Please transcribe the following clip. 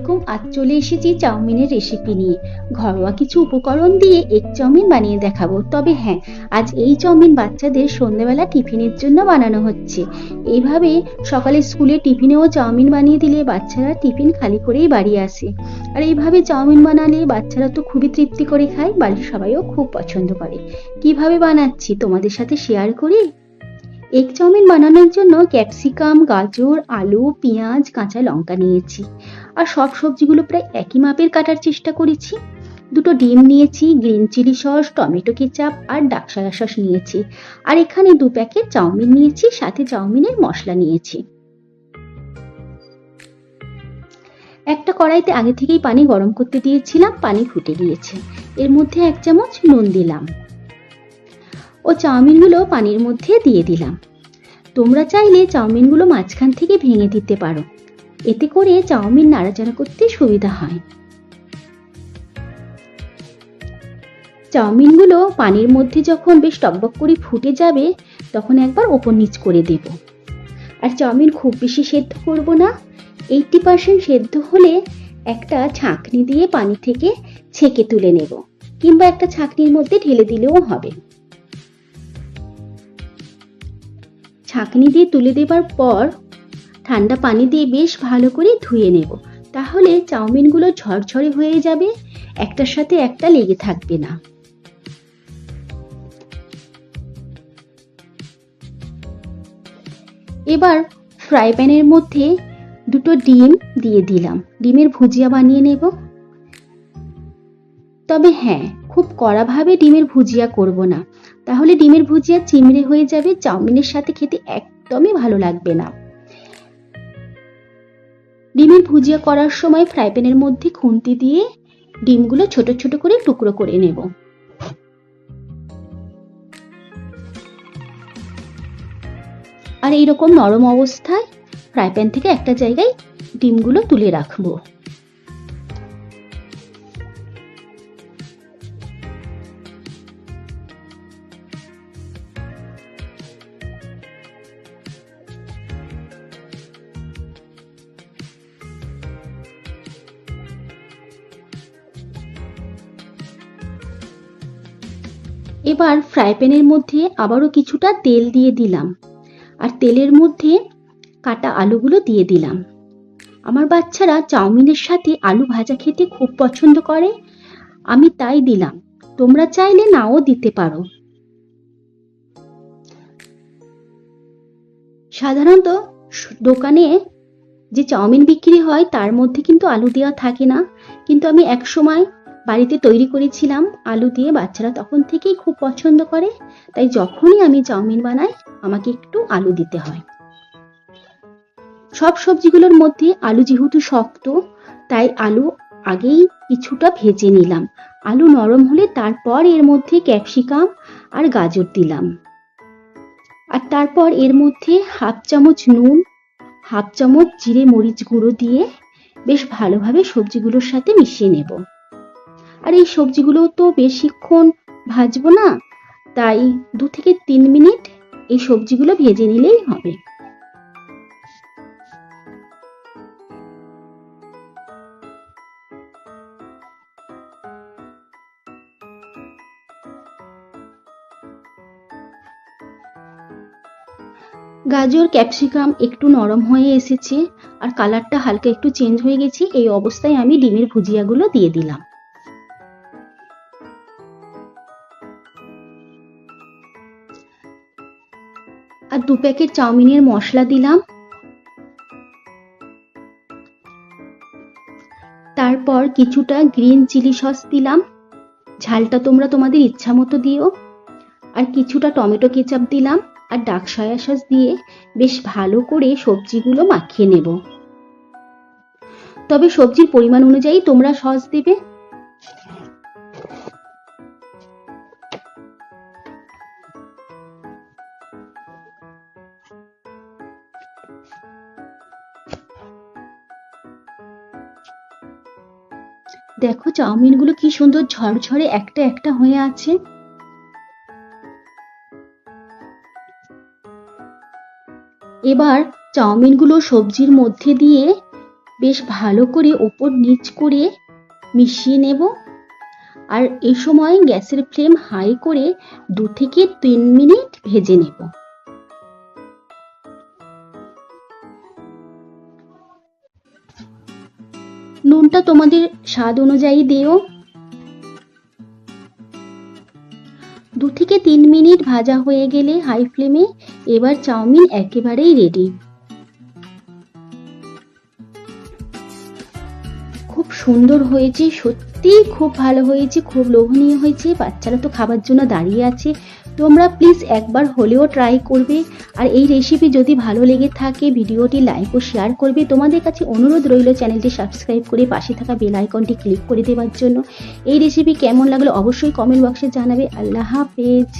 আলাইকুম। আজ চলে এসেছি চাউমিনের রেসিপি নিয়ে। ঘরোয়া কিছু উপকরণ দিয়ে এগ চাউমিন বানিয়ে দেখাবো। তবে হ্যাঁ, আজ এই চাউমিন বাচ্চাদের সন্ধ্যেবেলা টিফিনের জন্য বানানো হচ্ছে। এইভাবে সকালে স্কুলে টিফিনেও চাউমিন বানিয়ে দিলে বাচ্চারা টিফিন খালি করেই বাড়ি আসে। আর এইভাবে চাউমিন বানালে বাচ্চারা তো খুবই তৃপ্তি করে খায়, বাড়ির সবাইও খুব পছন্দ করে। কিভাবে বানাচ্ছি তোমাদের সাথে শেয়ার করি। এগ চাউমিন বানানোর জন্য ক্যাপসিকাম, গাজর, আলু, পেঁয়াজ, কাঁচা লঙ্কা নিয়েছি। আর সব সবজিগুলো প্রায় একই মাপের কাটার চেষ্টা করেছি। দুটো ডিম নিয়েছি, green chilli sauce, tomato ketchup আর ডাক সয়া সস নিয়েছি। আর এখানে 2 প্যাকেট চাউমিন নিয়েছি, সাথে চাউমিনের মশলা নিয়েছি। একটা কড়াইতে আগে থেকেই পানি গরম করতে দিয়েছিলাম, পানি ফুটে গিয়েছে। এর মধ্যে 1 চামচ নুন দিলাম ও চাউমিনগুলো পানির মধ্যে দিয়ে দিলাম। তোমরা চাইলে চাউমিনগুলো মাঝখান থেকে ভেঙে দিতে পারো, এতে করে চাউমিন নাড়াচাড়া করতে সুবিধা হয়। চাউমিনগুলো পানির মধ্যে যখন বেশ টকবক করে ফুটে যাবে, তখন একবার ওপর নিচ করে দেব। আর চাউমিন খুব বেশি সেদ্ধ করব না, 80% সেদ্ধ হলে একটা ছাঁকনি দিয়ে পানি থেকে ছেঁকে তুলে নেব, কিংবা একটা ছাঁকনির মধ্যে ঢেলে দিলেও হবে। ছাঁকনি দিয়ে তুলে দেবার পর ঠান্ডা পানি দিয়ে বেশ ভালো করে ধুয়ে নেব, তাহলে চাউমিনগুলো ঝরঝরে হয়ে যাবে, একটার সাথে একটা লেগে থাকবে না। এবার ফ্রাই প্যানের মধ্যে 2টো ডিম দিয়ে দিলাম, ডিমের ভুজিয়া বানিয়ে নেব। তবে হ্যাঁ, খুব কড়াভাবে ডিমের ভুজিয়া করব না, তাহলে ডিমের ভুজিয়া চিমড়ে হয়ে যাবে, চাউমিনের সাথে খেতে একদমই ভালো লাগবে না। ডিমের ভুজিয়া করার সময় ফ্রাই প্যানের মধ্যে খুন্তি দিয়ে ডিমগুলো ছোট ছোট করে টুকরো করে নেব। আর এইরকম নরম অবস্থায় ফ্রাই প্যান থেকে একটা জায়গায় ডিমগুলো তুলে রাখবো। এবার ফ্রাই প্যানের মধ্যে আবারও কিছুটা তেল দিয়ে দিলাম, আর তেলের মধ্যে কাটা আলুগুলো দিয়ে দিলাম। আমার বাচ্চারা চাউমিনের সাথে আলু ভাজা খেতে খুব পছন্দ করে, আমি তাই দিলাম, তোমরা চাইলে নাও দিতে পারো। সাধারণত দোকানে যে চাউমিন বিক্রি হয় তার মধ্যে কিন্তু আলু দেওয়া থাকে না, কিন্তু আমি এক সময় বাড়িতে তৈরি করেছিলাম আলু দিয়ে, বাচ্চারা তখন থেকেই খুব পছন্দ করে, তাই যখনই আমি চাউমিন বানাই আমাকে একটু আলু দিতে হয়। সব সবজিগুলোর মধ্যে আলু যেহেতু শক্ত, তাই আলু আগেই কিছুটা ভেজে নিলাম। আলু নরম হলে তারপর এর মধ্যে ক্যাপসিকাম আর গাজর দিলাম, আর তারপর এর মধ্যে 1/2 চামচ নুন, 1/2 চামচ জিরে মরিচ গুঁড়ো দিয়ে বেশ ভালোভাবে সবজিগুলোর সাথে মিশিয়ে নেব। আর এই সবজিগুলো তো বেশিক্ষণ ভাজবো না, তাই 2 থেকে 3 মিনিট এই সবজিগুলো ভেজে নিলেই হবে। গাজর ক্যাপসিকাম একটু নরম হয়ে এসেছে আর কালারটা হালকা একটু চেঞ্জ হয়ে গেছে, এই অবস্থায় আমি ডিমের ভুজিয়াগুলো দিয়ে দিলাম। আর 2 প্যাকেট চাউমিনের মশলা দিলাম। তারপর কিছুটা গ্রিন চিলি সস দিলাম, ঝালটা তোমরা তোমাদের ইচ্ছা মতো দিও। আর কিছুটা টমেটো কেচাপ দিলাম, আর ডাক সয়া সস দিয়ে বেশ ভালো করে সবজিগুলো মাখিয়ে নেব। তবে সবজির পরিমাণ অনুযায়ী তোমরা সস দেবে। দেখো চাউমিনগুলো কি সুন্দর ঝরঝরে একটা একটা হয়ে আছে। এবার চাউমিনগুলো সবজির মধ্যে দিয়ে বেশ ভালো করে ওপর নিচ করে মিশিয়ে নেব। আর এই সময় গ্যাসের ফ্লেম হাই করে 2 থেকে 3 মিনিট ভেজে নেব। নুনটা তোমাদের স্বাদ অনুযায়ী দিও। 2 থেকে 3 মিনিট ভাজা হয়ে গেলে হাই ফ্লেমে এবার চাউমিন একেবারেই রেডি। খুব সুন্দর হয়েছে, সত্যিই খুব ভালো হয়েছে, খুব লোভনীয় হয়েছে। বাচ্চারা তো খাবার জন্য দাঁড়িয়ে আছে। তোমরা প্লিজ একবার হলেও ট্রাই করবে। আর এই রেসিপি যদি ভালো লেগে থাকে ভিডিওটি লাইক ও শেয়ার করবে। তোমাদের কাছে অনুরোধ রইল চ্যানেলটি সাবস্ক্রাইব করে পাশে থাকা বেল আইকনটি ক্লিক করে দেওয়ার জন্য। এই রেসিপি কেমন লাগলো অবশ্যই কমেন্ট বক্সে জানাবে। আল্লাহ হাফেজ।